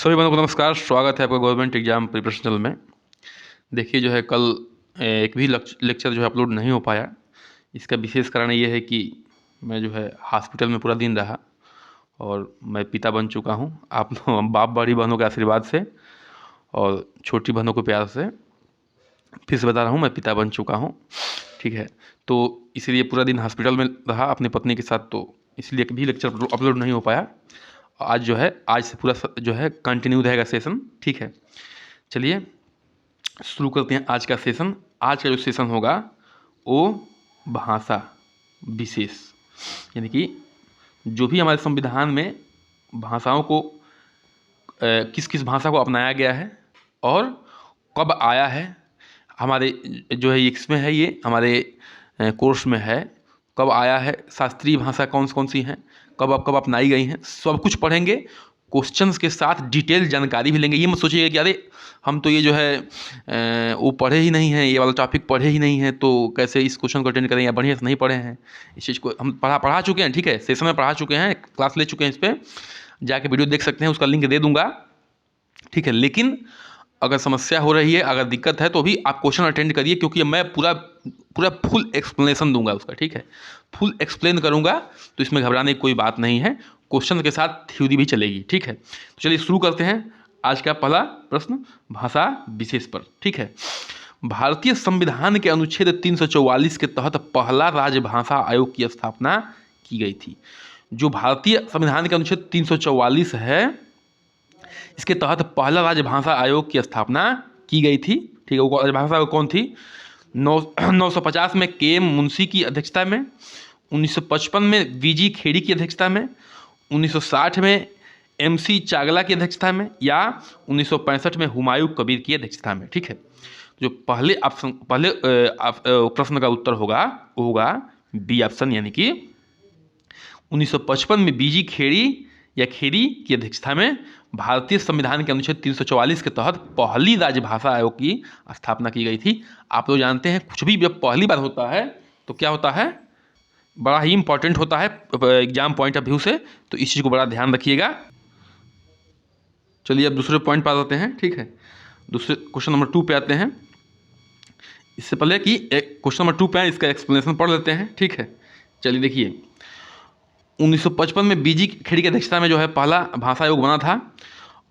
सभी बंधुओं को नमस्कार। स्वागत है आपका गवर्नमेंट एग्जाम प्रिपरेशन चैनल में। देखिए जो है कल एक भी लेक्चर जो है अपलोड नहीं हो पाया। इसका विशेष कारण ये है कि मैं जो है हॉस्पिटल में पूरा दिन रहा और मैं पिता बन चुका हूँ। आप बाप बड़ी बहनों के आशीर्वाद से और छोटी बहनों के प्यार से फिर से बता रहा हूँ, मैं पिता बन चुका हूँ। ठीक है, तो इसलिए पूरा दिन हॉस्पिटल में रहा अपनी पत्नी के साथ, तो इसलिए कभी लेक्चर अपलोड नहीं हो पाया। आज जो है आज से पूरा जो है कंटिन्यू रहेगा सेशन। ठीक है, चलिए शुरू करते हैं आज का सेशन। आज का जो सेशन होगा वो भाषा विशेष, यानी कि जो भी हमारे संविधान में भाषाओं को किस किस भाषा को अपनाया गया है और कब आया है, हमारे जो है इसमें है, ये हमारे कोर्स में है, कब आया है, शास्त्रीय भाषा कौन सी हैं, कब अपनाई गई हैं, सब कुछ पढ़ेंगे। क्वेश्चंस के साथ डिटेल जानकारी भी लेंगे। ये मत सोचिएगा कि अरे हम तो ये जो है वो पढ़े ही नहीं हैं, ये वाला टॉपिक पढ़े ही नहीं है, तो कैसे इस क्वेश्चन को अटेंड करें, या बढ़िया से नहीं पढ़े हैं। इस चीज़ को हम पढ़ा चुके हैं। ठीक है, सेशन में पढ़ा चुके हैं, क्लास ले चुके हैं, इस पर जाके वीडियो देख सकते हैं, उसका लिंक दे दूंगा। ठीक है, लेकिन अगर समस्या हो रही है, अगर दिक्कत है, तो भी आप क्वेश्चन अटेंड करिए, क्योंकि मैं पूरा फुल एक्सप्लेनेशन दूंगा उसका। ठीक है, फुल एक्सप्लेन करूंगा, तो इसमें घबराने की कोई बात नहीं है। क्वेश्चन के साथ थ्योरी भी चलेगी। ठीक है, तो चलिए शुरू करते हैं आज का पहला प्रश्न भाषा विशेष पर। ठीक है, भारतीय संविधान के अनुच्छेद 344 के तहत पहला राजभाषा आयोग की स्थापना की गई थी। जो भारतीय संविधान के अनुच्छेद 344 है, इसके तहत पहला राजभाषा आयोग की स्थापना की गई थी। ठीक है, वो राजभाषा आयोग कौन थी? 950 में के.एम. मुंशी की अध्यक्षता में, 1955 में वी.जी. खेड़ी की अध्यक्षता में, 1960 में एम.सी. चागला की अध्यक्षता में, या 1965 में हुमायूं कबीर की अध्यक्षता में। ठीक है, जो पहले प्रश्न का उत्तर होगा वो होगा बी ऑप्शन, यानी कि 1955 में वी.जी. खेड़ी या खेड़ी की अध्यक्षता में भारतीय संविधान के अनुच्छेद 344 के तहत पहली राजभाषा आयोग की स्थापना की गई थी। आप लोग जानते हैं, कुछ भी जब पहली बार होता है तो क्या होता है, बड़ा ही इंपॉर्टेंट होता है एग्जाम पॉइंट ऑफ व्यू से, तो इस चीज़ को बड़ा ध्यान रखिएगा। चलिए अब दूसरे पॉइंट पर आ जाते हैं। ठीक है, दूसरे क्वेश्चन नंबर 2 पे आते हैं। इससे पहले कि क्वेश्चन नंबर 2 पे आए, इसका एक्सप्लेनेशन पढ़ लेते हैं। ठीक है, चलिए देखिए, 1955 में वी.जी. खेड़ी की अध्यक्षता में जो है पहला भाषा आयोग बना था।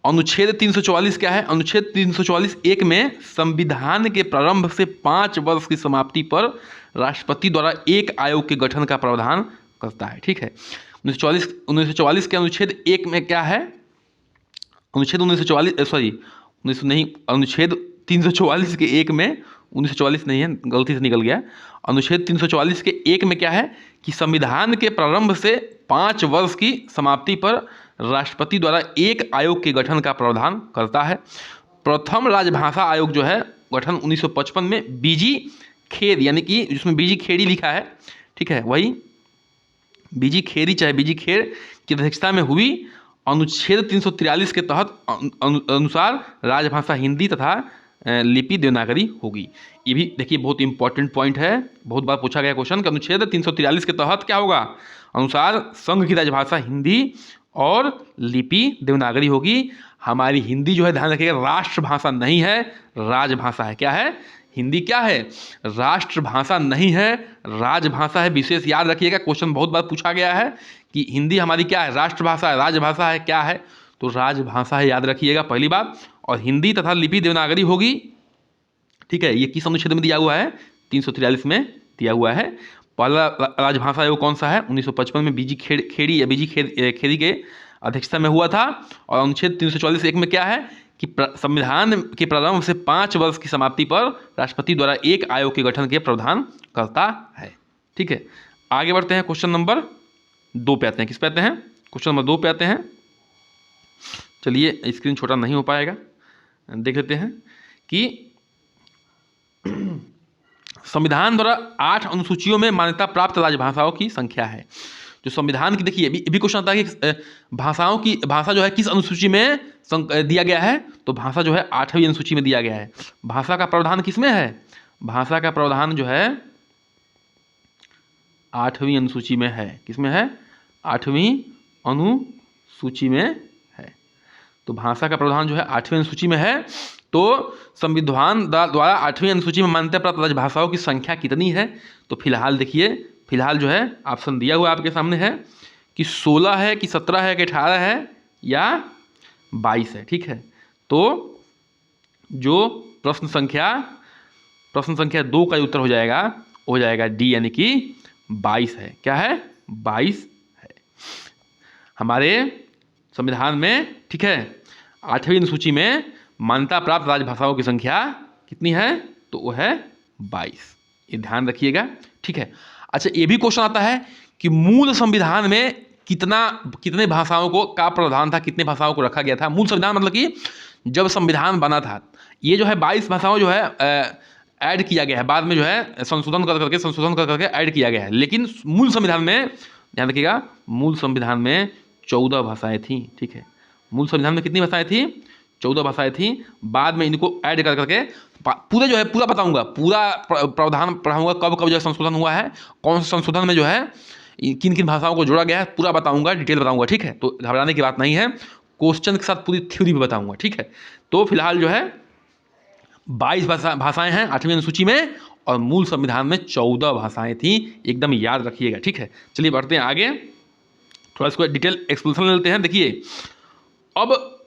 अनुच्छेद 344 क्या है? अनुच्छेद 344 एक में संविधान के प्रारंभ से 5 वर्ष की समाप्ति पर राष्ट्रपति द्वारा एक आयोग के गठन का प्रावधान करता है। ठीक है, 1944 के अनुच्छेद एक में क्या है? अनुच्छेद 344 के एक में, 1944 नहीं है, गलती से निकल गया। अनुच्छेद 344 के एक में क्या है कि संविधान के प्रारंभ से 5 वर्ष की समाप्ति पर राष्ट्रपति द्वारा एक आयोग के गठन का प्रावधान करता है। प्रथम राजभाषा आयोग जो है गठन 1955 में वी.जी. खेर, यानी कि जिसमें वी.जी. खेड़ी लिखा है, ठीक है, वही वी.जी. खेड़ी चाहे वी.जी. खेर की अध्यक्षता में हुई। अनुच्छेद 343 के तहत अनुसार राजभाषा हिंदी तथा लिपि देवनागरी होगी। ये भी देखिए बहुत इंपॉर्टेंट पॉइंट है, बहुत बार पूछा गया क्वेश्चन कि अनुच्छेद 343 के तहत क्या होगा? अनुसार संघ की राजभाषा हिंदी और लिपि देवनागरी होगी। हमारी हिंदी जो है, ध्यान रखिएगा, राष्ट्रभाषा नहीं है, राजभाषा है। क्या है? हिंदी क्या है? राष्ट्रभाषा नहीं है, राजभाषा है। विशेष याद रखिएगा, क्वेश्चन बहुत बार पूछा गया है कि हिंदी हमारी क्या है? राष्ट्रभाषा है, राजभाषा है, क्या है? तो राजभाषा है, याद रखिएगा पहली बात। और हिंदी तथा लिपि देवनागरी होगी। ठीक है, ये किस अनुच्छेद में दिया हुआ है? 343 में दिया हुआ है। पहला राजभाषा आयोग कौन सा है? 1955 में वी.जी. खेड़ी या वी.जी. खेड़ी के अध्यक्षता में हुआ था। और अनुच्छेद 344 एक में क्या है कि संविधान के प्रारंभ से 5 वर्ष की समाप्ति पर राष्ट्रपति द्वारा एक आयोग के गठन के प्रावधान करता है। ठीक है, आगे बढ़ते हैं, क्वेश्चन नंबर 2 पे आते हैं। किस पे आते हैं? क्वेश्चन नंबर 2 पे आते हैं। चलिए स्क्रीन छोटा नहीं हो पाएगा, देख लेते हैं कि संविधान द्वारा 8 अनुसूचियों में मान्यता प्राप्त राजभाषाओं की संख्या है। जो संविधान की, देखिए ये भी क्वेश्चन आता है कि भाषा जो है किस अनुसूची में दिया गया है? तो भाषा जो है 8वीं अनुसूची में दिया गया है। भाषा का प्रावधान किसमें है? भाषा का प्रावधान जो है 8वीं अनुसूची में है। किसमें है? 8वीं अनुसूची में है। तो भाषा का प्रावधान जो है 8वीं अनुसूची में है। तो संविधान द्वारा 8वीं अनुसूची में मान्यता प्राप्त राजभाषाओं की संख्या कितनी है? तो फिलहाल देखिए, फिलहाल जो है ऑप्शन दिया हुआ आपके सामने है कि 16 है कि 17 है कि 18 है या 22 है। ठीक है, तो जो प्रश्न संख्या 2 का उत्तर हो जाएगा डी, यानी कि 22 है। क्या है? 22 है हमारे संविधान में। ठीक है, 8वीं अनुसूची में मान्यता प्राप्त राजभाषाओं की संख्या कितनी है? तो वो है 22। ये ध्यान रखिएगा। ठीक है, अच्छा ये भी क्वेश्चन आता है कि मूल संविधान में कितने भाषाओं को का प्रावधान था, कितने भाषाओं को रखा गया था? मूल संविधान मतलब कि जब संविधान बना था, ये जो है 22 भाषाओं जो है ऐड किया गया है, बाद में जो है संशोधन कर करके ऐड किया गया है। लेकिन मूल संविधान में ध्यान रखिएगा, मूल संविधान में 14 भाषाएं थी। ठीक है, मूल संविधान में कितनी भाषाएं थी? 14 भाषाएं थी। बाद में इनको ऐड कर करके पूरा जो है पूरा बताऊंगा, पूरा प्रावधान पढ़ाऊंगा, कब कब जो है संशोधन हुआ है, कौन से संशोधन में जो है किन किन भाषाओं को जोड़ा गया है, पूरा बताऊंगा, डिटेल बताऊंगा। ठीक है, तो घबराने की बात नहीं है, क्वेश्चन के साथ पूरी थ्योरी भी बताऊंगा। ठीक है, तो फिलहाल जो है 22 भाषाएं हैं 8वीं अनुसूची में, और मूल संविधान में 14 भाषाएं थी। एकदम याद रखिएगा। ठीक है, चलिए बढ़ते हैं आगे, थोड़ा इसको डिटेल एक्सप्लेनेशन लेते हैं। देखिए, अब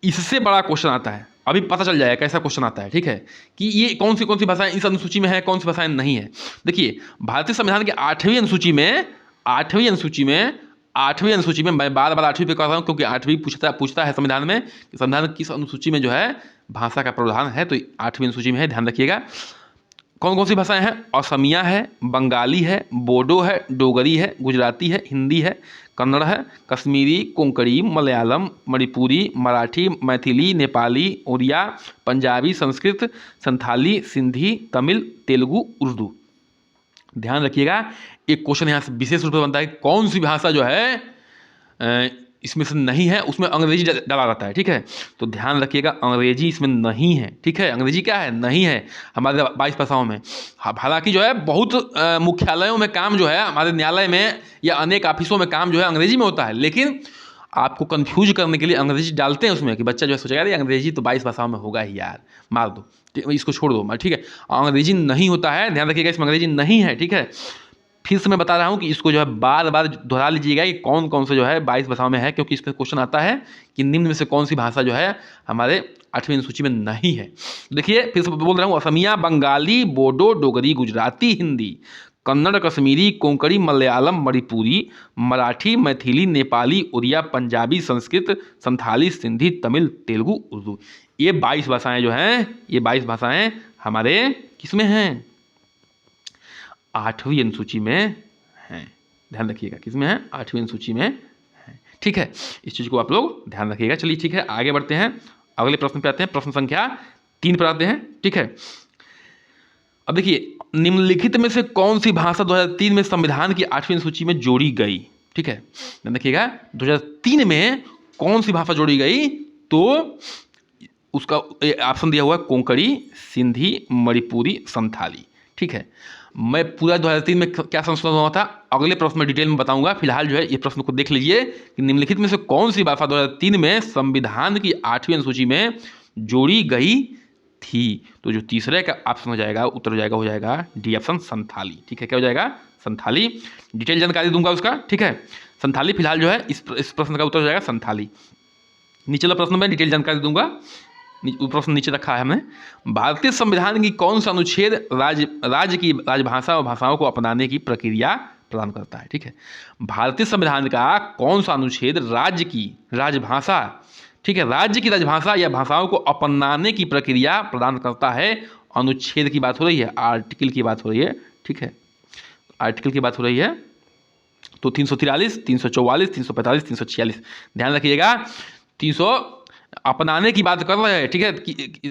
इससे बड़ा क्वेश्चन आता है, अभी पता चल जाएगा कैसा क्वेश्चन आता है। ठीक है, कि ये कौन सी भाषाएं इस अनुसूची में है, कौन सी भाषाएं नहीं है। देखिए, भारतीय संविधान के 8वीं अनुसूची में मैं बार 8वीं पे कर रहा हूँ, क्योंकि 8वीं पूछता है संविधान में कि संविधान किस अनुसूची में जो है भाषा का प्रावधान है, तो 8वीं अनुसूची में है। ध्यान रखिएगा, कौन कौन सी भाषाएं हैं? असमिया है, बंगाली है, बोडो है, डोगरी है, गुजराती है, हिंदी है, कन्नड़ है, कश्मीरी, कोंकणी, मलयालम, मणिपुरी, मराठी, मैथिली, नेपाली, उड़िया, पंजाबी, संस्कृत, संथाली, सिंधी, तमिल, तेलुगु, उर्दू। ध्यान रखिएगा, एक क्वेश्चन यहाँ से विशेष रूप से बनता है, कौन सी भाषा जो है इसमें से नहीं है, उसमें अंग्रेजी डाला जाता है। ठीक है, तो ध्यान रखिएगा, अंग्रेजी इसमें नहीं है। ठीक है, अंग्रेजी क्या है? नहीं है हमारे 22 भाषाओं में। हालांकि जो है बहुत मुख्यालयों में काम जो है, हमारे न्यायालय में या अनेक ऑफिसों में काम जो है अंग्रेजी में होता है, लेकिन आपको कंफ्यूज करने के लिए अंग्रेजी डालते हैं उसमें, कि बच्चा जो है सोचेगा, अरे अंग्रेजी तो 22 भाषाओं में होगा ही यार, मार दो, इसको छोड़ दो। ठीक है, अंग्रेजी नहीं होता है, ध्यान रखिएगा, इसमें अंग्रेजी नहीं है। ठीक है, फिर से मैं बता रहा हूँ कि इसको जो है बार बार दोहरा लीजिएगा कि कौन कौन से जो है 22 भाषाओं में है, क्योंकि इस पर क्वेश्चन आता है कि निम्न में से कौन सी भाषा जो है हमारे 8वीं अनुसूची में नहीं है। देखिए, फिर से बोल रहा हूँ, असमिया, बंगाली, बोडो, डोगरी, गुजराती, हिंदी, कन्नड़, कश्मीरी, कोंकणी, मलयालम, मणिपुरी, मराठी, मैथिली, नेपाली, उड़िया, पंजाबी, संस्कृत, संथाली, सिंधी, तमिल, तेलुगु, उर्दू। ये 22 भाषाएं जो हैं, ये 22 भाषाएं हमारे किसमें हैं? 8वीं अनुसूची में हैं। ध्यान रखिएगा, किसमें है? 8वीं अनुसूची में है। ठीक है, इस चीज़ को आप लोग ध्यान रखिएगा। चलिए ठीक है, आगे बढ़ते हैं, अगले प्रश्न पे आते हैं, प्रश्न संख्या 3 पर आते हैं। ठीक है, अब देखिए, निम्नलिखित में से कौन सी भाषा 2003 में संविधान की 8वीं अनुसूची में जोड़ी गई? ठीक है, ध्यान रखिएगा, 2003 में कौन सी भाषा जोड़ी गई? तो उसका ऑप्शन दिया हुआ है, कोंकणी, सिंधी, मणिपुरी, संथाली। ठीक है, मैं पूरा 2003 में क्या संशोधन हुआ था अगले प्रश्न में डिटेल में बताऊंगा। फिलहाल जो है ये प्रश्न को देख लीजिए कि निम्नलिखित में से कौन सी भाषा 2003 में संविधान की 8वीं अनुसूची में जोड़ी गई थी? तो जो तीसरे का ऑप्शन हो जाएगा, उत्तर हो जाएगा डी ऑप्शन, संथाली। ठीक है, क्या हो जाएगा? संथाली। डिटेल जानकारी दूंगा उसका। ठीक है, संथाली फिलहाल जो है इस प्रश्न का उत्तर हो जाएगा संथाली। नीचे वाला प्रश्न में डिटेल जानकारी दूंगा, प्रश्न नीचे रखा है हमने। भारतीय संविधान की कौन सा अनुच्छेद राज्य की राजभाषा और भाषाओं को अपनाने की प्रक्रिया प्रदान करता है? ठीक है, भारतीय संविधान का कौन सा अनुच्छेद राज्य की राजभाषा, ठीक है, राज्य की राजभाषा या भाषाओं को अपनाने की प्रक्रिया प्रदान करता है? अनुच्छेद की बात हो रही है, आर्टिकल की बात हो रही है। ठीक है, आर्टिकल की बात हो रही है, तो 343, 344, 345, 346। ध्यान रखिएगा, 300 अपनाने की बात कर रहे हैं। ठीक है,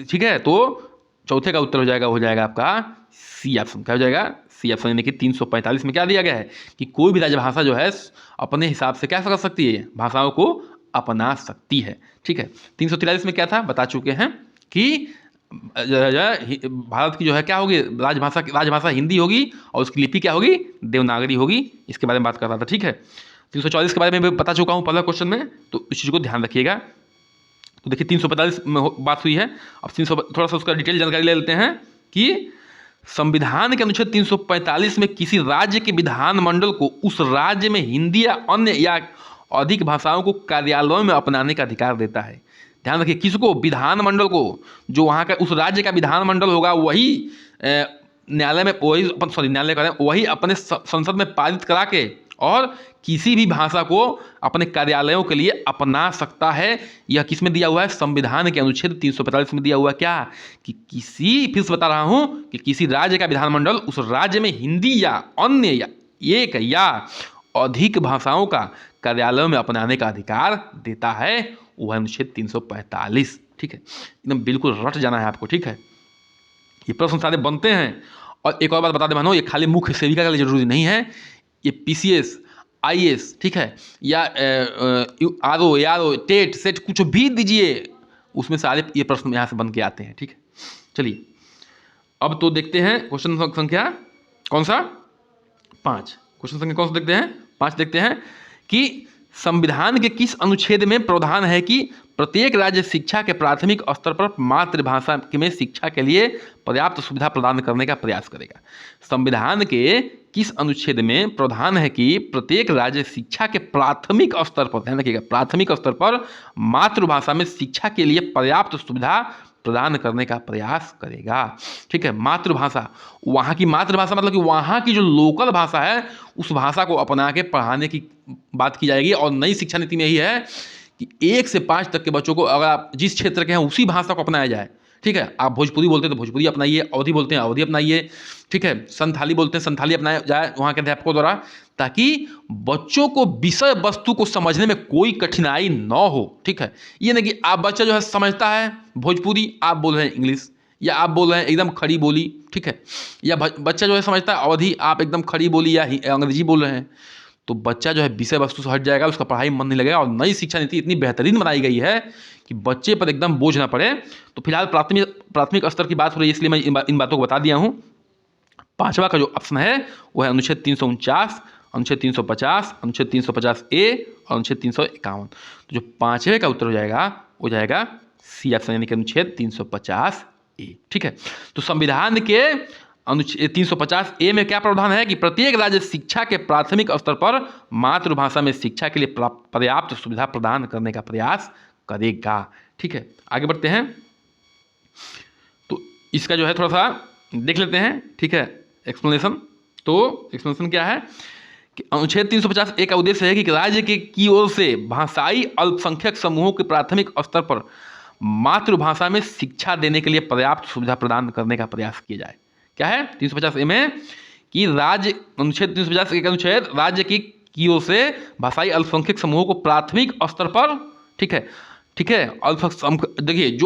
ठीक है, तो चौथे का उत्तर हो जाएगा आपका सी ऑप्शन। क्या हो जाएगा? सी ऑप्शन, यानी कि 345 में क्या दिया गया है कि कोई भी राजभाषा जो है अपने हिसाब से क्या कर सकती है, भाषाओं को अपना सकती है। ठीक है, 343 में क्या था बता चुके हैं कि भारत की जो है क्या होगी, राजभाषा हिंदी होगी, और उसकी लिपि क्या होगी? देवनागरी होगी। इसके बारे में बात कर रहा था। ठीक है, 344 के बारे में भी बता चुका हूँ पहला क्वेश्चन में, तो इस चीज़ को ध्यान रखिएगा। तो देखिए 345 में बात हुई है। अब 300 थोड़ा सा उसका डिटेल जानकारी ले लेते हैं कि संविधान के अनुच्छेद 345 में किसी राज्य के विधानमंडल को उस राज्य में हिंदी या अन्य या अधिक भाषाओं को कार्यालयों में अपनाने का अधिकार देता है। ध्यान रखिए, किसको? विधानमंडल को। जो वहाँ का उस राज्य का विधानमंडल होगा वही न्यायालय में, वही सॉरी न्यायालय करें, वही अपने संसद में पारित करा के और किसी भी भाषा को अपने कार्यालयों के लिए अपना सकता है। यह किस में दिया हुआ है? संविधान के अनुच्छेद 345 में दिया हुआ है। क्या? कि किसी, फिर से बता रहा हूं, कि किसी राज्य का विधानमंडल उस राज्य में हिंदी या अन्य या एक या अधिक भाषाओं का कार्यालयों में अपनाने का अधिकार देता है, वह अनुच्छेद 345। ठीक है, एकदम बिल्कुल रट जाना है आपको। ठीक है, ये प्रश्न सारे बनते हैं। और एक और बात बता दें बहनों, ये खाली मुख्य सेविका के लिए जरूरी नहीं है, ये पीसीएस, आईएएस, ठीक है, या आरओ, यारो, टेट, सेट, कुछ भी दीजिए, उसमें सारे ये प्रश्न यहाँ से बन के आते हैं। ठीक है, चलिए अब तो देखते हैं क्वेश्चन संख्या कौन सा? 5। क्वेश्चन संख्या कौन सा देखते हैं? 5 देखते हैं कि संविधान के किस अनुच्छेद में प्रावधान है कि प्रत्येक राज्य शिक्षा के प्राथमिक स्तर पर मातृभाषा में शिक्षा के लिए पर्याप्त सुविधा प्रदान करने का प्रयास करेगा। संविधान के किस अनुच्छेद में प्रावधान है कि प्रत्येक राज्य शिक्षा के प्राथमिक स्तर पर, ध्यान रखिएगा, प्राथमिक स्तर पर मातृभाषा में शिक्षा के लिए पर्याप्त सुविधा प्रदान करने का प्रयास करेगा। ठीक है, मातृभाषा, वहाँ की मातृभाषा मतलब कि वहाँ की जो लोकल भाषा है उस भाषा को अपना के पढ़ाने की बात की जाएगी। और नई शिक्षा नीति में यही है कि 1 से 5 तक के बच्चों को अगर आप जिस क्षेत्र के हैं उसी भाषा को अपनाया जाए। ठीक है, आप भोजपुरी बोलते हैं तो भोजपुरी अपनाइए, अवधी बोलते हैं अवधी अपनाइए। ठीक है, संथाली बोलते हैं संथाली अपनाया जाए वहाँ के अध्यापकों द्वारा, ताकि बच्चों को विषय वस्तु को समझने में कोई कठिनाई न हो। ठीक है, ये नहीं कि आप बच्चा जो है समझता है भोजपुरी, आप बोल रहे हैं इंग्लिश, या आप बोल रहे हैं एकदम खड़ी बोली। ठीक है, या बच्चा जो है समझता है अवधी, आप एकदम खड़ी बोली या अंग्रेजी बोल रहे हैं, तो बच्चा जो है विषय वस्तु से हट जाएगा, उसका पढ़ाई में मन नहीं लगेगा। और नई शिक्षा नीति इतनी बेहतरीन बनाई गई है कि बच्चे पर एकदम बोझ ना पड़े। तो फिलहाल प्राथमिक स्तर की बात हो रही है, इसलिए मैं इन बातों को बता दिया हूँ। 5वां का जो ऑप्शन है वो है अनुच्छेद 349, अनुच्छेद 350, अनुच्छेद 350A और अनुच्छेद 351। तो जो 5वें का उत्तर हो जाएगा वो जाएगा सी ऑप्शन, यानी कि अनुच्छेद 350A। ठीक है, तो संविधान के अनुच्छेद 350A में क्या प्रावधान है कि प्रत्येक राज्य शिक्षा के प्राथमिक स्तर पर मातृभाषा में शिक्षा के लिए पर्याप्त सुविधा प्रदान करने का प्रयास करेगा। ठीक है, आगे बढ़ते हैं। तो इसका जो है थोड़ा सा देख लेते हैं। ठीक है, एक्सप्लेनेशन। तो एक्सप्लेनेशन क्या है कि अनुच्छेद 350A का उद्देश्य है कि राज्य की ओर से भाषाई अल्पसंख्यक समूहों के प्राथमिक स्तर पर मातृभाषा में शिक्षा देने के लिए पर्याप्त सुविधा प्रदान करने का प्रयास किया जाए। क्या है 350A में कि राज्य, अनुच्छेद 350A का अनुच्छेद राज्य की ओर से भाषाई अल्पसंख्यक समूहों को प्राथमिक स्तर पर, ठीक है, देखिए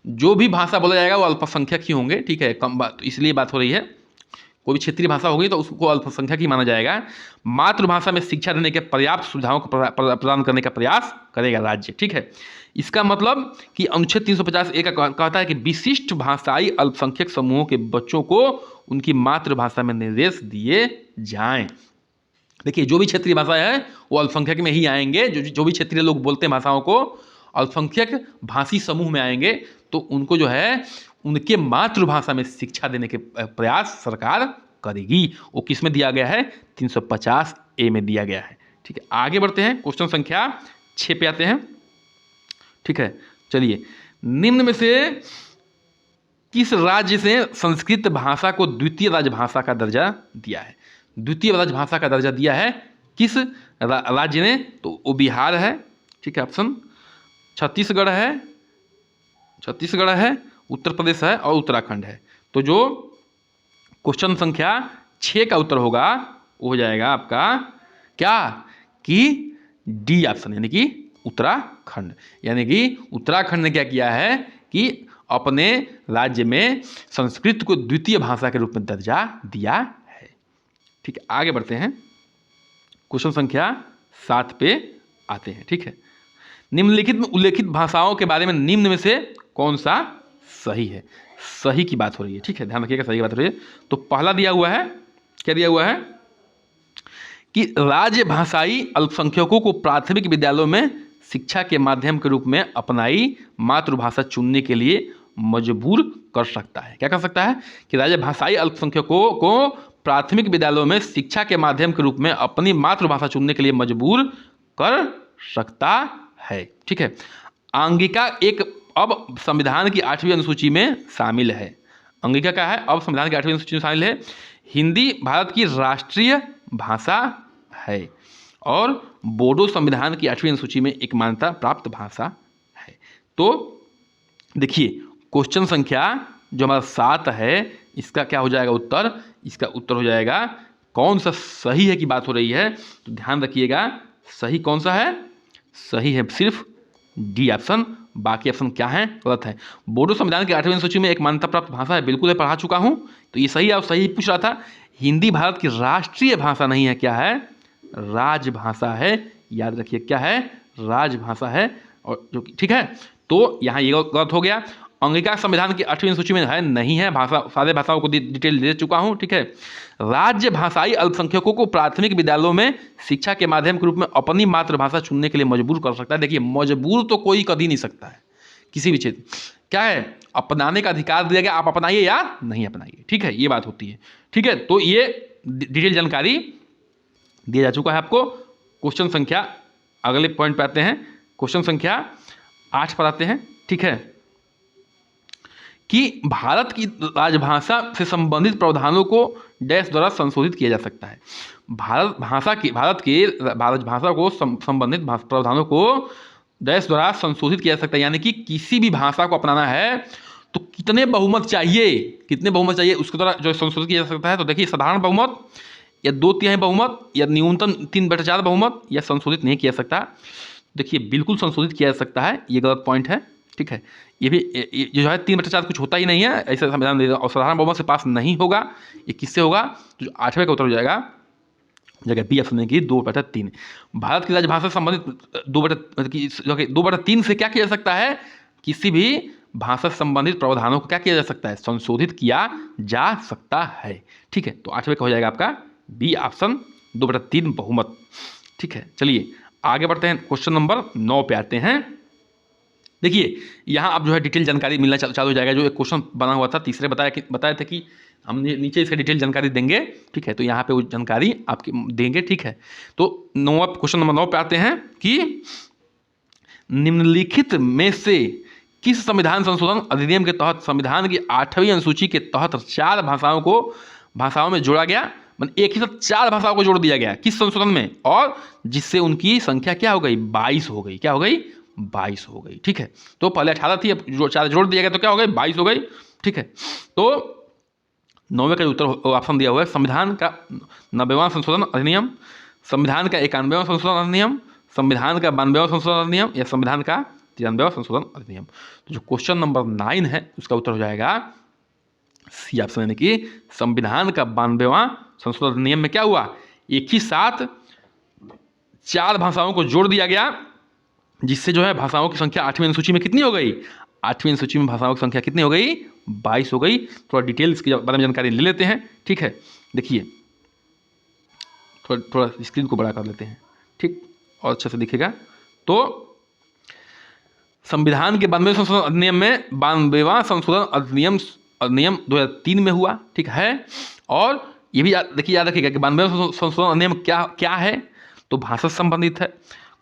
जो भी भाषा बोला जाएगा वो अल्पसंख्यक ही होंगे। ठीक है, कम बात, इसलिए बात हो रही है, कोई भी क्षेत्रीय भाषा होगी तो उसको अल्पसंख्यक ही माना जाएगा। मातृभाषा में शिक्षा देने के पर्याप्त सुविधाओं को प्रदान करने का प्रयास करेगा राज्य। ठीक है, इसका मतलब कि अनुच्छेद 350A का कहता है कि विशिष्ट भाषाई अल्पसंख्यक समूहों के बच्चों को उनकी मातृभाषा में निर्देश दिए जाएं। देखिए, जो भी क्षेत्रीय भाषा है वो अल्पसंख्यक में ही आएंगे। जो भी क्षेत्रीय लोग बोलते हैं भाषाओं को, अल्पसंख्यक भाषी समूह में आएंगे, तो उनको जो है उनके मातृभाषा में शिक्षा देने के प्रयास सरकार करेगी। वो किस में दिया गया है? 350A में दिया गया है। ठीक है, आगे बढ़ते हैं, क्वेश्चन संख्या 6 पे आते हैं। ठीक है, चलिए, निम्न में से किस राज्य से संस्कृत भाषा को द्वितीय राजभाषा का दर्जा दिया है? द्वितीय राजभाषा का दर्जा दिया है किस राज्य ने? तो वो बिहार है। ठीक है, ऑप्शन छत्तीसगढ़ है, उत्तर प्रदेश है और उत्तराखंड है। तो जो क्वेश्चन संख्या 6 का उत्तर होगा वो हो जाएगा आपका क्या कि डी ऑप्शन, यानी कि उत्तराखंड। यानी कि उत्तराखंड ने क्या किया है कि अपने राज्य में संस्कृत को द्वितीय भाषा के रूप में दर्जा दिया है। ठीक है, आगे बढ़ते हैं, क्वेश्चन संख्या 7 पे आते हैं। ठीक है, निम्नलिखित में उल्लेखित भाषाओं के बारे में निम्न में से कौन सा सही है? सही की बात हो रही है। ठीक है, ध्यान रखिएगा, सही की बात हो रही है। तो पहला दिया हुआ है, क्या दिया हुआ है कि राज्य भाषाई अल्पसंख्यकों को प्राथमिक विद्यालयों में शिक्षा के माध्यम के रूप में अपनाई मातृभाषा चुनने के लिए मजबूर कर सकता है। क्या कर सकता है कि राज्य भाषाई अल्पसंख्यकों को प्राथमिक विद्यालयों में शिक्षा के माध्यम के रूप में अपनी मातृभाषा चुनने के लिए मजबूर कर सकता है। ठीक है, अंगिका एक अब संविधान की 8वीं अनुसूची में शामिल है। अंगिका क्या है, अब संविधान की 8वीं अनुसूची में शामिल है। हिंदी भारत की राष्ट्रीय भाषा है और बोडो संविधान की 8वीं अनुसूची में एक मान्यता प्राप्त भाषा है। तो देखिए क्वेश्चन संख्या जो हमारा 7 है, इसका क्या हो जाएगा उत्तर, इसका उत्तर हो जाएगा कौन सा सही है की बात हो रही है, तो ध्यान रखिएगा सही कौन सा है, सही है सिर्फ डी ऑप्शन, बाकी ऑप्शन क्या है गलत है। बोडो संविधान की 8वीं अनुसूची में एक मान्यता प्राप्त भाषा है, बिल्कुल है, पढ़ा चुका हूं, तो ये सही है और सही पूछ रहा था। हिंदी भारत की राष्ट्रीय भाषा नहीं है, क्या है, राजभाषा है, याद रखिए क्या है, राजभाषा है, और जो ठीक है, तो यहाँ ये गलत हो गया। अंगिका संविधान की 8वीं सूची में है, नहीं है, भाषा सारे भाषाओं को डिटेल दे चुका हूँ। ठीक है, राज्य भाषाई अल्पसंख्यकों को प्राथमिक विद्यालयों में शिक्षा के माध्यम के रूप में अपनी मातृभाषा चुनने के लिए मजबूर कर सकता है। देखिए मजबूर तो कोई कभी नहीं सकता है किसी भी क्षेत्र, क्या है, अपनाने का अधिकार दिया गया, आप अपनाइए या नहीं अपनाइए। ठीक है, ये बात होती है। ठीक है, तो ये डिटेल जानकारी दिया जा चुका है आपको। क्वेश्चन संख्या अगले पॉइंट पे आते हैं, क्वेश्चन संख्या 8 पर आते हैं। ठीक है, कि भारत की राजभाषा से संबंधित प्रावधानों को डैश द्वारा संशोधित किया जा सकता है। भारत की राजभाषा को संबंधित प्रावधानों को डैश द्वारा संशोधित किया जा सकता है, यानी कि किसी भी भाषा को अपनाना है तो कितने बहुमत चाहिए उसके द्वारा जो संशोधित किया जा सकता है। तो देखिए साधारण बहुमत या 2/3 बहुमत या न्यूनतम 3/4 बहुमत या संशोधित नहीं किया जा सकता। देखिए बिल्कुल संशोधित किया जा सकता है, ये गलत पॉइंट है। ठीक है, ये भी जो है 3/4 कुछ होता ही नहीं है, ऐसा संविधान दे और साधारण बहुमत से पास नहीं होगा। ये किससे होगा, तो जो 8वें का उत्तर हो जाएगा जगह बी ऑप्शन की 2/3। भारत की राजभाषा से संबंधित 2/3 से क्या किया जा सकता है, किसी भी भाषा से संबंधित प्रावधानों को क्या किया जा सकता है, संशोधित किया जा सकता है। ठीक है, तो 8वें का हो जाएगा आपका बी ऑप्शन 2/3 बहुमत। ठीक है, चलिए आगे बढ़ते हैं, क्वेश्चन नंबर 9 पे आते हैं। देखिए यहाँ अब जो है डिटेल जानकारी मिलना चालू हो जाएगा। जो एक क्वेश्चन बना हुआ था तीसरे बताया था कि हम नीचे इसका डिटेल जानकारी देंगे। ठीक है, तो यहाँ पे वो जानकारी आपके देंगे। ठीक है, तो क्वेश्चन नंबर 9 पे आते हैं कि निम्नलिखित में से किस संविधान संशोधन अधिनियम के तहत संविधान की 8वीं अनुसूची के तहत 4 भाषाओं में जोड़ा गया, मतलब एक ही साथ 4 भाषाओं को जोड़ दिया गया किस संशोधन में, और जिससे उनकी संख्या क्या हो गई, 22 हो गई। क्या हो गई, 22 हो गई। ठीक है, तो पहले 18 थी, अब जो 4 जोड़ दिया गया तो क्या हो गई, 22 हो गई। ठीक है, तो 9वें का उत्तर ऑप्शन दिया हुआ है संविधान का 90वां संशोधन अधिनियम, संविधान का 91वां संशोधन अधिनियम, संविधान का 92वां संशोधन अधिनियम या संविधान का 93वां संशोधन अधिनियम। तो जो क्वेश्चन नंबर 9 है उसका उत्तर हो जाएगा सी ऑप्शन, यानी कि संविधान का 92वां संशोधन अधिनियम में क्या हुआ, एक ही साथ 4 भाषाओं को जोड़ दिया गया, जिससे जो है भाषाओं की संख्या 8वीं अनुसूची में कितनी हो गई, 8वीं अनुसूची में भाषाओं की संख्या कितनी हो गई, 22 हो गई। थोड़ा डिटेल इसके बारे में जानकारी ले लेते हैं। ठीक है, देखिए थोड़ा स्क्रीन को बड़ा कर लेते हैं, ठीक, और अच्छे से दिखेगा। तो संविधान के 92वें संशोधन अधिनियम में 92वां संशोधन अधिनियम 2003 में हुआ। ठीक है, और ये भी याद रखिएगा कि 92वां संशोधन अधिनियम क्या है, तो भाषा से संबंधित है।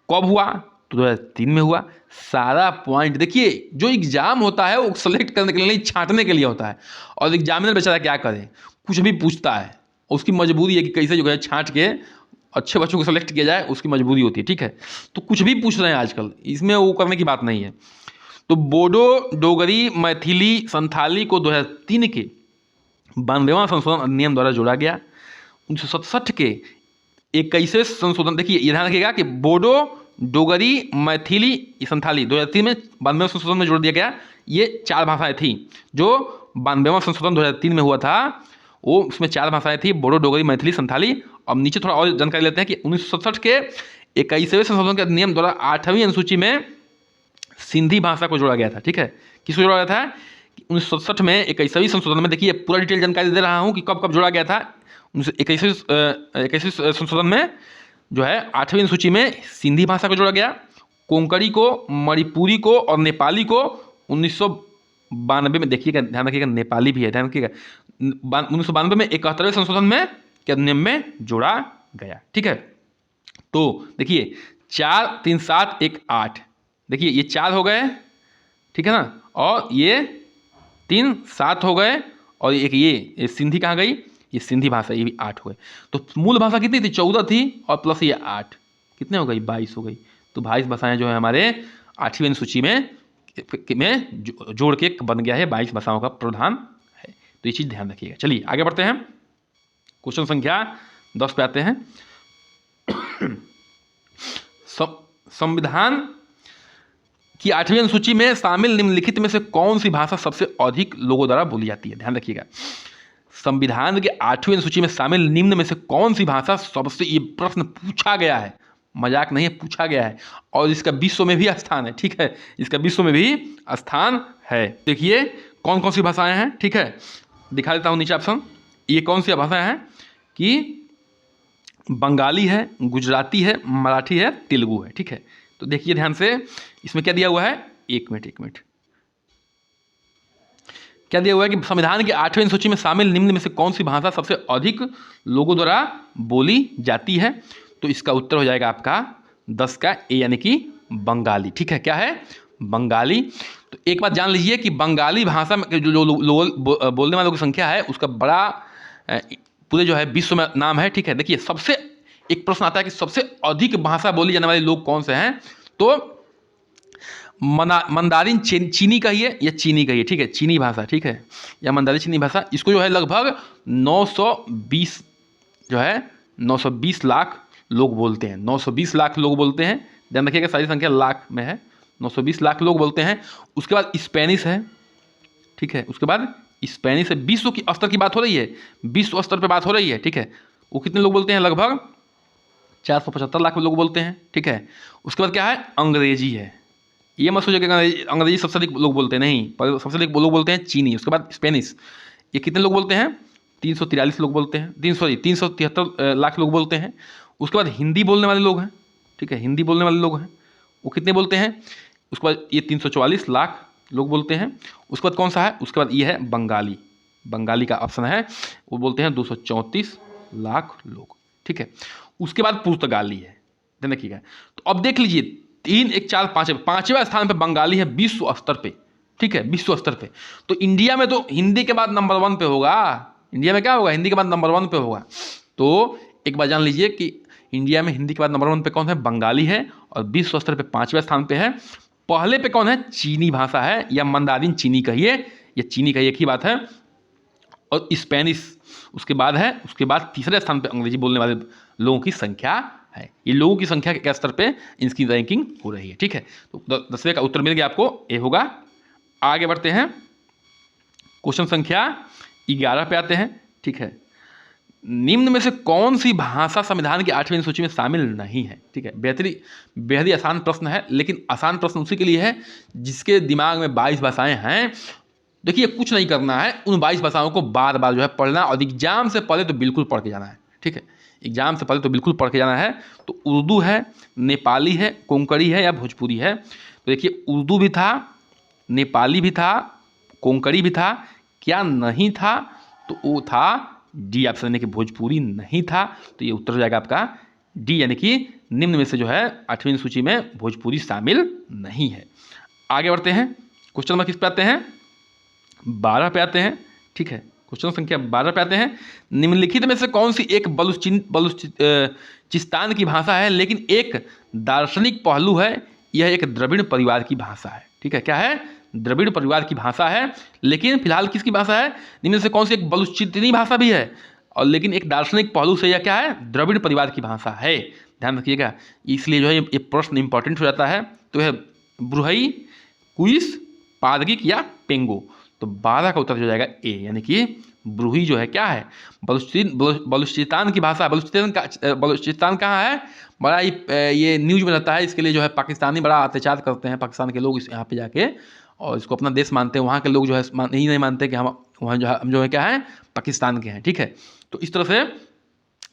कब हुआ, तो 2003 में हुआ। सारा पॉइंट देखिए, जो एग्जाम होता है वो सेलेक्ट करने के लिए नहीं, छांटने के लिए होता है, और एग्जामिनर बेचारा क्या करे, कुछ भी पूछता है, उसकी मजबूरी है कि कैसे जो है छांट के अच्छे बच्चों को सेलेक्ट किया जाए, उसकी मजबूरी होती है। ठीक है, तो कुछ भी पूछ रहे हैं आजकल, इसमें वो करने की बात नहीं है। तो बोडो, डोगरी, मैथिली, संथाली को 2003 के 92वां संशोधन अधिनियम द्वारा जोड़ा गया। 1967 के 21वें संशोधन, देखिए ये ध्यान रखिएगा कि बोडो, डोगरी, मैथिली, संथाली 2003 में 92वें संशोधन में जोड़ दिया गया। ये 4 भाषाएं थी जो 92वां संशोधन 2003 में हुआ था, वो उसमें 4 भाषाएं थी, बोडो, डोगरी, मैथिली, संथाली। अब नीचे थोड़ा और जानकारी लेते हैं कि 1967 के 21वें संशोधन के अधिनियम द्वारा 8वीं अनुसूची में सिंधी भाषा को जोड़ा गया था। ठीक है, किसको जोड़ा गया था, 1967 में 21वें संशोधन में, देखिए पूरा डिटेल जानकारी दे रहा हूँ कि कब कब जोड़ा गया था। 21वें संशोधन में जो है 8वीं अनुसूची में सिंधी भाषा को जोड़ा गया। कोंकणी को, मणिपुरी को और नेपाली को 1992 में, देखिएगा ध्यान रखिएगा नेपाली भी है, ध्यान रखिएगा 1992 में 71वें संशोधन में क्या नियम में जोड़ा गया। ठीक है, तो देखिए 4 3 7 1 8, देखिए ये 4 हो गए, ठीक है ना, और ये 3 7 हो गए, और एक ये सिंधी कहाँ गई, ये सिंधी भाषा, ये भी 8 हो गए। तो मूल भाषा कितनी थी, 14 थी, और प्लस ये 8, कितने हो गई, 22 हो गई। तो 22 भाषाएं जो है हमारे 8वीं सूची में जोड़ के बन गया है, 22 भाषाओं का प्रावधान है। तो ये चीज़ ध्यान रखिएगा। चलिए आगे बढ़ते हैं, क्वेश्चन संख्या 10 पे आते हैं। संविधान की 8वीं अनुसूची में शामिल निम्नलिखित में से कौन सी भाषा सबसे अधिक लोगों द्वारा बोली जाती है। ध्यान रखिएगा, संविधान के 8वीं अनुसूची में शामिल निम्न में से कौन सी भाषा सबसे, ये प्रश्न पूछा गया है, मजाक नहीं है, पूछा गया है, और इसका विश्व में भी स्थान है। ठीक है, इसका विश्व में भी स्थान है। देखिए कौन कौन सी भाषाएं हैं, ठीक है, दिखा देता हूं नीचे ऑप्शन। ये कौन सी भाषाएं हैं कि बंगाली है, गुजराती है, मराठी है, तेलुगु है। ठीक है, तो देखिए ध्यान से, इसमें क्या दिया हुआ है, एक मिनट, क्या दिया हुआ है कि संविधान की 8वीं अनुसूची में शामिल निम्न में से कौन सी भाषा सबसे अधिक लोगों द्वारा बोली जाती है। तो इसका उत्तर हो जाएगा आपका 10 का ए, यानी कि बंगाली। ठीक है, क्या है, बंगाली। तो एक बात जान लीजिए कि बंगाली भाषा में जो बोलने वालों की संख्या है, उसका बड़ा पूरे जो है विश्व में नाम है। ठीक है, देखिए सबसे एक प्रश्न आता है कि सबसे अधिक भाषा बोली जाने वाले लोग कौन से हैं, तो मंदारिन चीनी कहिए या चीनी कहिए। ठीक है, चीनी भाषा, ठीक है, या मंदारिन चीनी भाषा, इसको जो है लगभग 920 जो है 920 लाख लोग बोलते हैं, 920 लाख लोग बोलते हैं। ध्यान रखिएगा सारी संख्या लाख में है, 920 लाख लोग बोलते हैं। उसके बाद स्पेनिश है, ठीक है, उसके बाद स्पेनिश है। विश्व की स्तर की बात हो रही है, विश्व स्तर पर बात हो रही है। ठीक है, वो कितने लोग बोलते हैं, लगभग 475 लाख लोग बोलते हैं। ठीक है, उसके बाद क्या है, अंग्रेजी है। ये मत सोचिए कि अंग्रेजी सबसे अधिक लोग बोलते हैं, नहीं, पर सबसे अधिक लोग बोलते हैं चीनी। उसके बाद स्पेनिश, ये कितने लोग बोलते हैं, 343 लोग बोलते हैं, 373 लाख लोग बोलते हैं। उसके बाद हिंदी बोलने वाले लोग हैं, ठीक है, हिंदी बोलने वाले लोग हैं, वो कितने बोलते हैं, उसके बाद ये 344 लाख लोग बोलते हैं। उसके बाद कौन सा है, उसके बाद ये है बंगाली, बंगाली का ऑप्शन है, वो बोलते हैं 234 लाख लोग। ठीक है, उसके बाद पुर्तगाली है, ध्यान रखिएगा। तो अब देख लीजिए 3 1 4 5, पांचवें स्थान पे बंगाली है विश्व स्तर पे। ठीक है, विश्व स्तर पे। तो इंडिया में तो हिंदी के बाद नंबर 1 पे होगा, इंडिया में क्या होगा, हिंदी के बाद नंबर 1 पे होगा। तो एक बार जान लीजिए कि इंडिया में हिंदी के बाद नंबर 1 पे कौन है, बंगाली है, और विश्व स्तर पे 5वें स्थान पे है। पहले पे कौन है, चीनी भाषा है, या मंदारिन चीनी कहिए या चीनी कहिए, एक ही बात है। और स्पेनिश उसके बाद है, उसके बाद तीसरे स्थान पे अंग्रेजी बोलने वाले लोगों की संख्या है। ये लोगों की संख्या के स्तर पे इनकी रैंकिंग हो रही है। ठीक है, तो 10वें का उत्तर मिल गया आपको, ए होगा। आगे बढ़ते हैं, क्वेश्चन संख्या 11 पे आते हैं। ठीक है, निम्न में से कौन सी भाषा संविधान की 8वीं सूची में शामिल नहीं है। ठीक है, बेहद ही आसान प्रश्न है, लेकिन आसान प्रश्न उसी के लिए है जिसके दिमाग में 22 भाषाएं हैं। देखिए कुछ नहीं करना है, उन 22 भाषाओं को बार बार जो है पढ़ना, और एग्जाम से पहले तो बिल्कुल पढ़ के जाना है। ठीक है, एग्जाम से पहले तो बिल्कुल पढ़ के जाना है। तो उर्दू है, नेपाली है, कोंकणी है या भोजपुरी है। तो देखिए उर्दू भी था, नेपाली भी था, कोंकणी भी था, क्या नहीं था, तो वो था डी ऑप्शन, यानी कि भोजपुरी नहीं था। तो ये उत्तर हो जाएगा आपका डी, यानी कि निम्न में से जो है 8वीं सूची में भोजपुरी शामिल नहीं है। आगे बढ़ते हैं, क्वेश्चन नंबर किस पे आते हैं, 12 पे आते हैं। ठीक है, क्वेश्चन संख्या 12 पे आते हैं। निम्नलिखित में से कौन सी एक बलूचिस्तान की भाषा है लेकिन एक दार्शनिक पहलू है, यह एक द्रविड़ परिवार की भाषा है। ठीक है, क्या है, द्रविड़ परिवार की भाषा है, लेकिन फिलहाल किसकी भाषा है, निम्न में से कौन सी एक बलूचिस्तानी भाषा भी है, और लेकिन एक दार्शनिक पहलू से यह क्या है, द्रविड़ परिवार की भाषा है। ध्यान रखिएगा, इसलिए जो है ये प्रश्न इंपॉर्टेंट हो जाता है। तो यह ब्रुहई, कुइस, पादगिक या पेंगो। तो 12 का उत्तर हो जाएगा ए, यानी कि ब्रूही जो है क्या है, बलूचिस्तान की भाषा। बलूचिस्तान कहाँ है, बड़ा ये न्यूज में रहता है। इसके लिए जो है पाकिस्तानी बड़ा अत्याचार करते हैं, पाकिस्तान के लोग इस यहाँ पे जाके, और इसको अपना देश मानते हैं। वहाँ के लोग जो है यही नहीं मानते कि हम वहाँ जो हम जो है क्या है, पाकिस्तान के हैं। ठीक है, तो इस तरह से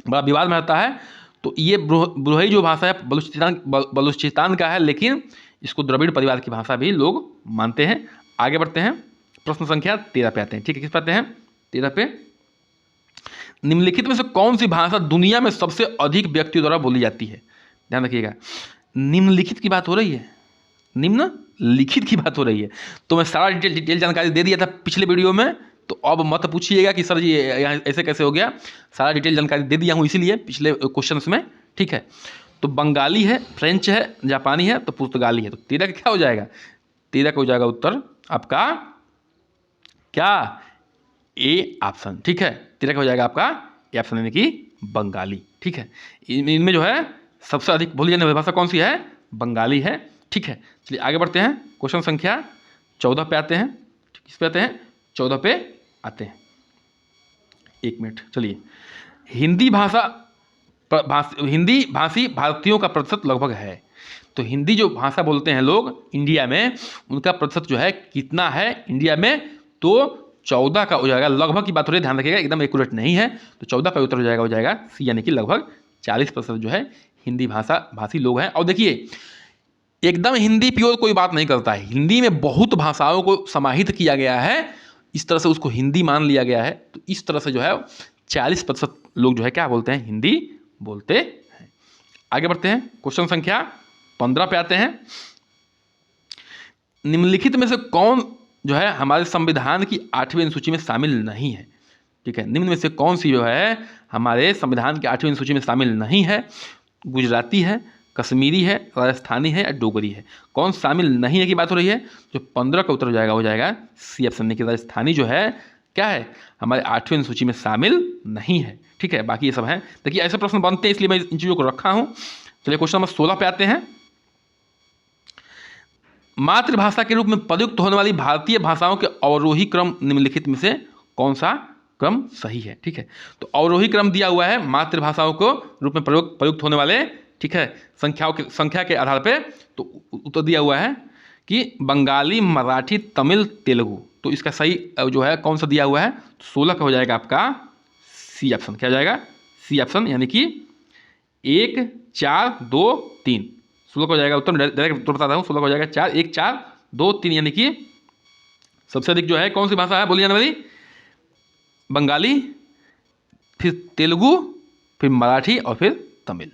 बड़ा विवाद में रहता है। तो ये ब्रोहई जो भाषा है बलूचिस्तान का है, लेकिन इसको द्रविड़ परिवार की भाषा भी लोग मानते हैं। आगे बढ़ते हैं, प्रश्न संख्या 13 पे आते हैं। ठीक है, किस पे आते हैं? 13 पे। निम्नलिखित में से कौन सी भाषा दुनिया में सबसे अधिक व्यक्तियों द्वारा बोली जाती है? ध्यान रखिएगा, निम्नलिखित की बात हो रही है, निम्नलिखित की बात हो रही है। तो मैं सारा डिटेल जानकारी दे दिया था पिछले वीडियो में, तो अब मत पूछिएगा कि सर जी यहाँ ऐसे कैसे हो गया। सारा डिटेल जानकारी दे दिया हूँ इसीलिए पिछले क्वेश्चंस में। ठीक है, तो बंगाली है, फ्रेंच है, जापानी है, तो पुर्तगाली है। तो 13 का क्या हो जाएगा? 13 का हो जाएगा उत्तर आपका क्या? A option. ठीक है, 13 का हो जाएगा आपका ए ऑप्शन, यानी कि बंगाली। ठीक है, इनमें जो है सबसे अधिक बोली जाने वाली भाषा कौन सी है? बंगाली है। ठीक है, चलिए आगे बढ़ते हैं, क्वेश्चन संख्या 14 पे आते हैं। किस पे आते हैं? 14 पे आते हैं। एक मिनट, चलिए। हिंदी भाषी भारतीयों का प्रतिशत लगभग है। तो हिंदी जो भाषा बोलते हैं लोग इंडिया में, उनका प्रतिशत जो है कितना है इंडिया में? तो 14 का हो जाएगा। लगभग की बात हो रही है, ध्यान रखिएगा, एकदम एक्यूरेट नहीं है। तो 14 का उत्तर हो जाएगा सी, यानी कि लगभग 40% जो है हिंदी भाषी लोग हैं। और देखिए, एकदम हिंदी प्योर कोई बात नहीं करता है। हिंदी में बहुत भाषाओं को समाहित किया गया है, इस तरह से उसको हिंदी मान लिया गया है। तो इस तरह से जो है 40% लोग जो है क्या बोलते हैं? हिंदी बोलते हैं। आगे बढ़ते हैं, क्वेश्चन संख्या 15 पे आते हैं। निम्नलिखित में से कौन जो है हमारे संविधान की 8वीं अनुसूची में शामिल नहीं है? ठीक है, निम्न में से कौन सी जो है हमारे संविधान की 8वीं अनुसूची में शामिल नहीं है? गुजराती है, कश्मीरी है, राजस्थानी है या डोगरी है? कौन शामिल नहीं है की बात हो रही है। जो 15 का उत्तर हो जाएगा सी ऑप्शन, कि राजस्थानी जो है क्या है हमारे 8वीं अनुसूची में शामिल नहीं है। ठीक है, बाकी ये सब है। देखिए, ऐसे प्रश्न बनते हैं, इसलिए मैं इन चीज़ों को रखा हूँ। चलिए क्वेश्चन नंबर 16 पे आते हैं। मातृभाषा के रूप में प्रयुक्त होने वाली भारतीय भाषाओं के अवरोही क्रम निम्नलिखित में से कौन सा क्रम सही है? ठीक है, तो अवरोही क्रम दिया हुआ है मातृभाषाओं को रूप में प्रयुक्त होने वाले, ठीक है, संख्या के आधार पे। तो उत्तर दिया हुआ है कि बंगाली, मराठी, तमिल, तेलुगु। तो इसका सही जो है कौन सा दिया हुआ है? 16 का हो जाएगा आपका सी ऑप्शन। क्या हो जाएगा? सी ऑप्शन, यानी कि 1 4 2 3। 16 का हो जाएगा उत्तर। डायरेक्ट उत्तर बताता हूँ, 16 का हो जाएगा 4 1 4 2 3, यानी कि सबसे अधिक जो है कौन सी भाषा है बोली जाने वाली? बंगाली, फिर तेलुगु, फिर मराठी और फिर तमिल।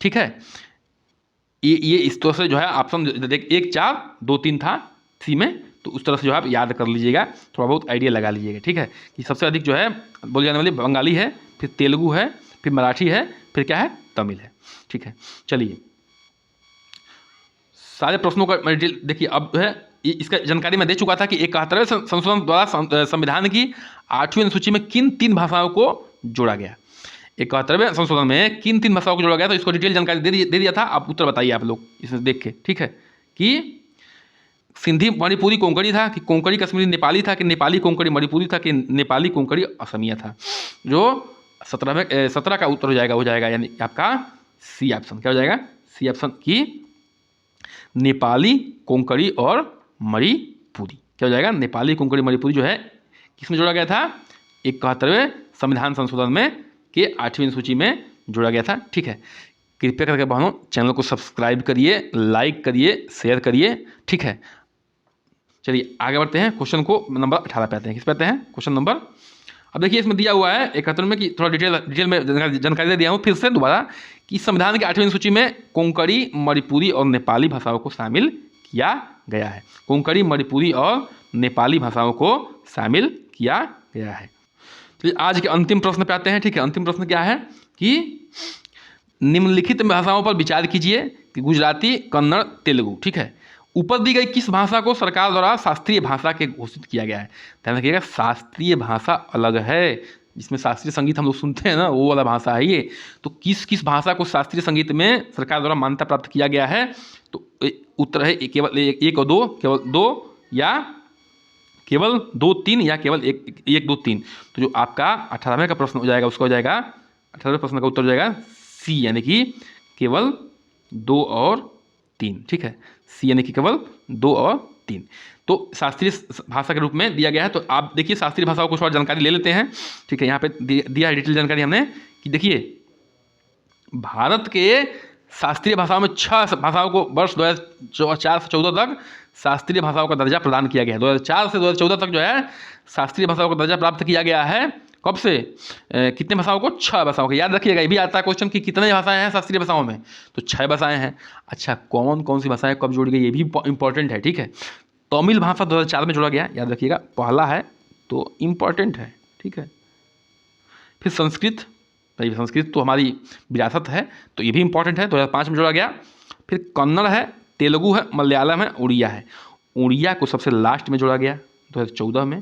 ठीक है, ये इस तरह से जो है ऑप्शन 1 4 2 3 था सी में। तो उस तरह से जो है आप याद कर लीजिएगा, थोड़ा बहुत आइडिया लगा लीजिएगा। ठीक है, कि सबसे अधिक जो है बोली जाने वाली बंगाली है, फिर तेलुगु है, फिर मराठी है, फिर क्या है? तमिल है। ठीक है, चलिए सारे प्रश्नों का डिटेल देखिए। अब है इसका जानकारी मैं दे चुका था कि 71वें संशोधन द्वारा संविधान की 8वीं अनुसूची में किन 3 भाषाओं को जोड़ा गया? 71वें संशोधन में किन 3 भाषाओं को जोड़ा गया? तो इसको डिटेल जानकारी दे दिया था। आप उत्तर बताइए आप लोग इसमें देख के। ठीक है, कि सिंधी मणिपुरी कोंकणी था, कि कोंकणी कश्मीरी नेपाली था, कि नेपाली कोंकणी मणिपुरी था, कि नेपाली कोंकणी असमिया था? जो 17 का उत्तर हो जाएगा यानी आपका सी ऑप्शन। क्या हो जाएगा? सी ऑप्शन, की नेपाली, कोंकणी और मणिपुरी। क्या हो जाएगा? नेपाली, कोंकणी, मणिपुरी जो है किसमें जोड़ा गया था? 71वें संविधान संशोधन में के 8वीं अनुसूची में जोड़ा गया था। ठीक है, कृपया करके बहनों चैनल को सब्सक्राइब करिए, लाइक करिए, शेयर करिए। ठीक है, चलिए आगे बढ़ते हैं, क्वेश्चन को नंबर 18 पे आते हैं। किस पे आते हैं? क्वेश्चन नंबर, अब देखिए इसमें दिया हुआ है 71 में, कि थोड़ा डिटेल में जानकारी दे दिया हूँ फिर से दोबारा, कि संविधान की 8वीं अनुसूची में कोंकणी, मणिपुरी और नेपाली भाषाओं को शामिल किया गया है। कोंकणी, मणिपुरी और नेपाली भाषाओं को शामिल किया गया है। तो आज के अंतिम प्रश्न पे आते हैं। ठीक है, अंतिम प्रश्न क्या है कि निम्नलिखित भाषाओं पर विचार कीजिए, कि गुजराती, कन्नड़, तेलुगु। ठीक है, ऊपर दी गई किस भाषा को सरकार द्वारा शास्त्रीय भाषा के घोषित किया गया है? ध्यान रखिएगा, शास्त्रीय भाषा अलग है, जिसमें शास्त्रीय संगीत हम लोग सुनते हैं ना, वो वाला भाषा है ये। तो किस भाषा को शास्त्रीय संगीत में सरकार द्वारा मान्यता प्राप्त किया गया है? तो उत्तर है केवल 1 और 2, केवल 2 या केवल 2 3 या केवल 1 2 3। तो जो आपका 18वें का प्रश्न हो जाएगा, उसका हो जाएगा 18वें प्रश्न का उत्तर हो जाएगा सी, यानी कि केवल 2 और 3। ठीक है, सी यानी कि केवल 2 और 3। तो शास्त्रीय भाषा के रूप में दिया गया है। तो आप देखिए शास्त्रीय भाषाओं को थोड़ा जानकारी ले लेते हैं। ठीक है, यहाँ पे दिया है डिटेल जानकारी हमने, कि देखिए भारत के शास्त्रीय भाषाओं में 6 भाषाओं को वर्ष 2004 से 14 तक शास्त्रीय भाषाओं का दर्जा प्रदान किया गया है। 2004 से 2014 तक जो है शास्त्रीय भाषाओं का दर्जा प्राप्त किया गया है। कब से? कितने भाषाओं को? 6 भाषाओं को। याद रखिएगा, ये भी आता है क्वेश्चन कि कितने भाषाएं हैं शास्त्रीय भाषाओं में, तो 6 भाषाएं हैं। अच्छा, कौन कौन सी भाषाएं कब जोड़ी गई, ये भी इंपॉर्टेंट है, ठीक है। तमिल भाषा 2004 में जोड़ा गया, याद रखिएगा, पहला है तो इम्पॉर्टेंट है, ठीक है। फिर संस्कृत, भाई संस्कृत तो हमारी विरासत है, तो ये भी इंपॉर्टेंट है, 2005 में जोड़ा गया। फिर कन्नड़ है, तेलुगु है, मलयालम है, उड़िया है। उड़िया को सबसे लास्ट में जोड़ा गया 2014 में,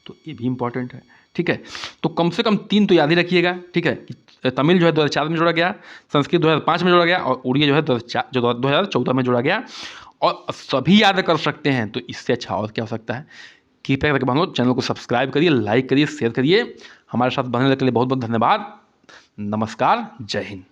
तो ये भी इंपॉर्टेंट है, ठीक है। तो कम से कम 3 तो याद ही रखिएगा, ठीक है। तमिल जो है 2004 में जोड़ा गया, संस्कृत 2005 में जोड़ा गया, और उड़िया जो है 2014 में जोड़ा गया। और सभी याद कर सकते हैं, तो इससे अच्छा और क्या हो सकता है। कृपया करके हम लोग चैनल को सब्सक्राइब करिए, लाइक करिए, शेयर करिए। हमारे साथ बनने के लिए बहुत बहुत धन्यवाद। नमस्कार, जय हिंद।